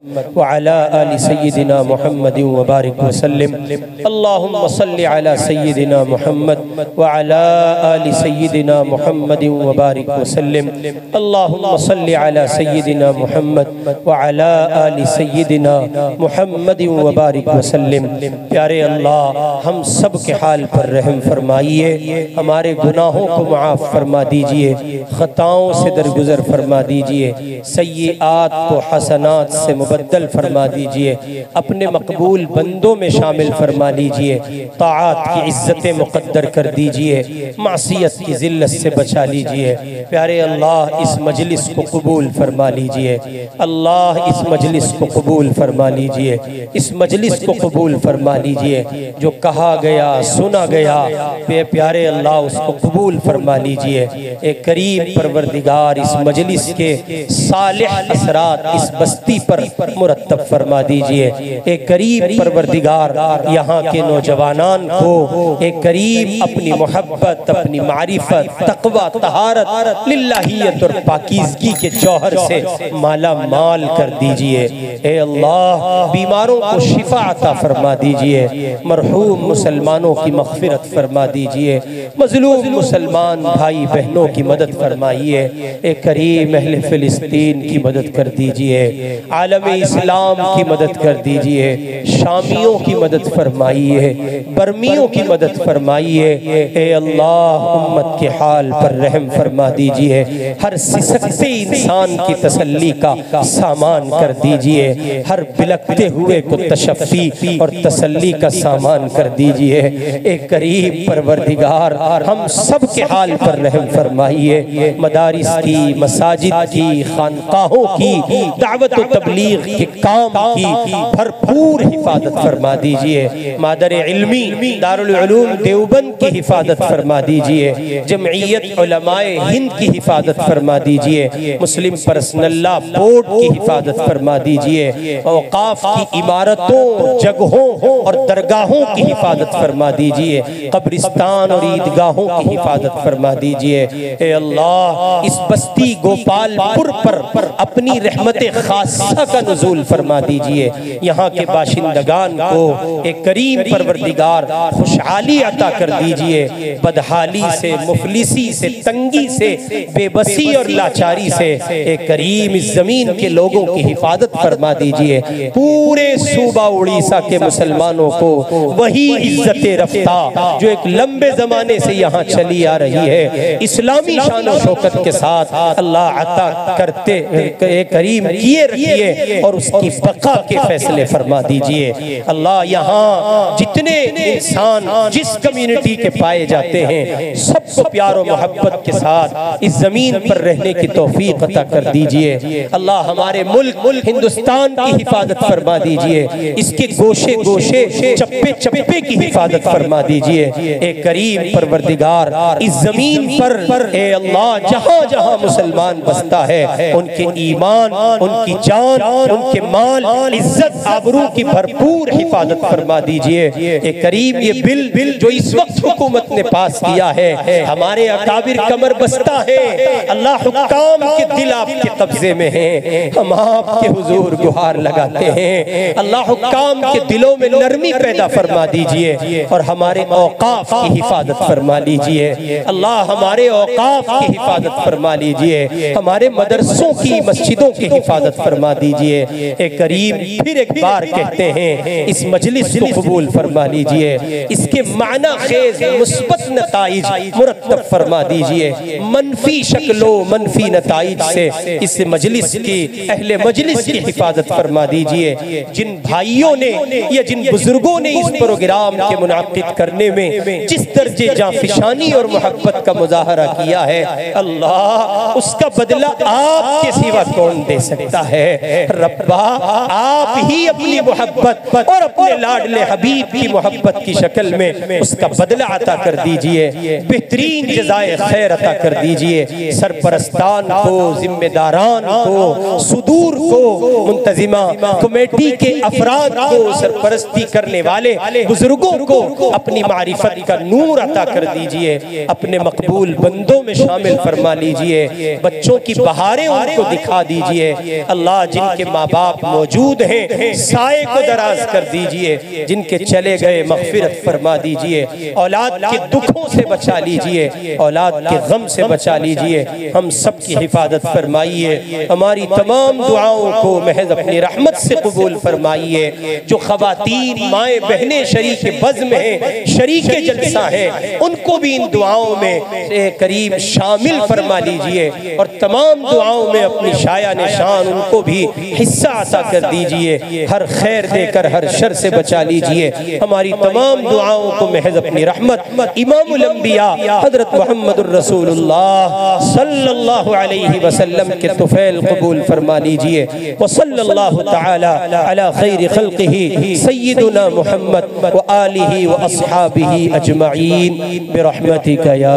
व अला आलि सय्यिदिना मुहम्मद व बारिक वसल्लिम। अल्लाहुम्मा सल्लि अला सय्यिदिना मुहम्मद व अला आलि सय्यिदिना मुहम्मद व बारिक वसल्लिम। अल्लाहुम्मा सल्लि अला सय्यिदिना मुहम्मद व अला आलि सय्यिदिना मुहम्मद व बारिक वसल्लिम। प्यारे अल्लाह, हम सब के हाल पर रहम फरमाइए, हमारे गुनाहों को माफ़ फरमा दीजिए, खताओं से दरगुजर फरमा दीजिए, सय्यिआत को हसनात से मुबद्दल फरमा दीजिए, अपने मकबूल बंदों में शामिल फरमा लीजिए, ताआत की इज्जतें मुक़द्दर कर दीजिए, मासियत की ज़िल्लत से बचा लीजिए। प्यारे अल्लाह, इस मजलिस को कबूल फरमा लीजिए। अल्लाह, इस मजलिस को कबूल फरमा लीजिए, इस मजलिस को कबूल फरमा लीजिए। जो कहा गया सुना गया प्यारे अल्लाह, उसको कबूल फरमा लीजिए। एक करीम परवरदिगार, इस मजलिस के सालिह असरात इस बस्ती पर मुरत्तब फरमा दीजिए। एक करीम परवरदिगार, यहाँ के नौजवानान को एक करीब अपनी मोहब्बत, अपनी मारिफत, तक़वा, तहारत, लिल्लाहियत और पाकीज़गी के जौहर से माला माल कर दीजिए। ए अल्लाह, बीमारों को शिफा अता फरमा दीजिए, मरहूम मुसलमानों की मग़फ़िरत फरमा दीजिए, मज़लूम मुसलमान भाई बहनों की मदद फरमाइए। एक करीम अहले फ़िलिस्तीन की मदद कर दीजिए, आलम इस्लाम की मदद कर दीजिए, शामियों की मदद फरमाइए, बर्मियों की मदद फरमाइए। ए अल्लाह, उम्मत के हाल पर रहम फरमा दीजिए, हर सिसकते इंसान की तसल्ली का सामान कर दीजिए, हर बिलकते हुए को तशफ़ी और तसल्ली का सामान कर दीजिए। एक करीम परवरदिगार, हम सब के हाल पर रहम फरमाइए। मदारिस की, मसाजिद की, खानकाहों की, दावत व तबलीग के काम की भरपूर हिफाजत फरमा दीजिए। मादर इल्मी दारुल उलूम देवबंद की हिफाजत फरमा दीजिए, जमईयत उलमाए हिंद की हिफाजत फरमा दीजिए, मुस्लिम पर्सनल लॉ बोर्ड की हिफाजत फरमा दीजिए, औकाफ की इमारतों, जगहों और दरगाहों की हिफाजत फरमा दीजिए, कब्रिस्तान और ईदगाहों की हिफाजत फरमा दीजिए। ए अल्लाह, इस बस्ती गोपालपुर पर अपनी रहमत खासा का नुज़ूल फरमा दीजिए। यहाँ के बाशिंदगान को एक करीम परवरदिगार खुशहाली अता कर दीजिए, बदहाली से, मुफलिसी से, तंगी से, बेबसी और लाचारी से एक करीम इस जमीन के लोगों की हिफाजत फरमा दीजिए। पूरे सूबा उड़ीसा के मुसलमानों को वही इज्जत रफ्ता जो एक लंबे जमाने से यहाँ चली आ रही है, इस्लामी शान और शौकत के साथ अल्लाह अता करते करीम किए रखिए और उसकी बका के फैसले फरमा दीजिए। अल्लाह, यहाँ जितने इंसान जिस कम्युनिटी के पाए जाते हैं, सबको प्यार और मोहब्बत के साथ इस जमीन पर रहने की तौफीक अता कर दीजिए। अल्लाह, हमारे मुल्क हिंदुस्तान की हिफाजत फरमा दीजिए, इसके गोशे गोशे, चप्पे चप्पे की हिफाजत फरमा दीजिए। एक करीम परवरदिगार, इस जमीन पर ए अल्लाह, जहाँ जहाँ मुसलमान बसता है, उनके ईमान, उनकी जान, उनके माल, इज्जत, आबरू की भरपूर हिफाजत फरमा दीजिए। एक करीम ये बिल जो इस वक्त हुकूमत ने पास किया है, हमारे अकाबिर कमर बस्ता है। अल्लाह, हुक्काम के दिल आपके कब्जे में हैं, हम आपके हुजूर गुहार लगाते हैं। अल्लाह, हुक्काम के दिलों में नरमी पैदा फरमा दीजिए और हमारे औकाफ की हिफाजत फरमा लीजिए। अल्लाह, हमारे औकाफ की हिफाजत फरमा लीजिए, हमारे मदरसों की, मस्जिदों की हिफाजत फरमा दीजिए। एक करीम फिर एक बार कहते हैं, इस मजलिस को कबूल फरमा लीजिए, इसके माना खेज मुस्बत नताइज मुरत्तब फरमा दीजिए। मनफी शक्लों, मनफी नताइज से इस मजलिस की, अहले मजलिस की हिफाजत फरमा दीजिए। जिन भाइयों ने या जिन बुजुर्गों ने इस प्रोग्राम के मुनाकिद करने में जिस दर्जे जाफिशानी और मोहब्बत का मुजाहरा किया है, अल्लाह, उसका बदला आपके सिवा कौन दे सकता है। रब्बा, आप ही अपनी मोहब्बत और अपने लाडले हबीब की मोहब्बत की शक्ल में उसका बदला अता कर दीजिए, बेहतरीन जज़ाए खैर अता कर दीजिए। सरपरस्तान को, जिम्मेदारान को, सुदूर को, मुंतजिमा कमेटी के अफराद को, सरपरस्ती करने वाले बुजुर्गों को अपनी मारिफत का नूर अता कर दीजिए, अपने मकबूल बंदों में शामिल फरमा लीजिए। बच्चों की बहारें उनको दिखा दीजिए। अल्लाह, जिनके माँ बाप मौजूद हैं, साए को दराज कर दीजिए, जिनके चले गए मग़फ़िरत फरमा दीजिए, औलाद के दुखों से बचा लीजिए, औलाद के गम से बचा लीजिए, हम सब की हिफाजत फरमाइए, हमारी तमाम दुआओं को महज अपनी रहमत से कबूल फरमाइए। जो ख़वातीन माएँ बहनें शरीक बज़्म हैं, शरीक जलसा हैं, उनको भी इन दुआओं में करीब शामिल फरमा लीजिए और तमाम दुआओं में अपनी शाया निशान उनको भी हिस्सा अता कर दीजिए। हर खैर देकर हर शर से बचा लीजिए। हमारी तमाम दुआओं को महज अपनी रहमत इमामुल अंबिया हज़रत मुहम्मदुर रसूलुल्लाह सल्लल्लाहु अलैहि वसल्लम के तुफ़ैल कबूल फरमा लीजिए। व सल्लल्लाहु तआला अला खैरि खल्क़िही सय्यिदुना मुहम्मद व आलिही व अस्हाबिही अजमईन बिरहमतिका या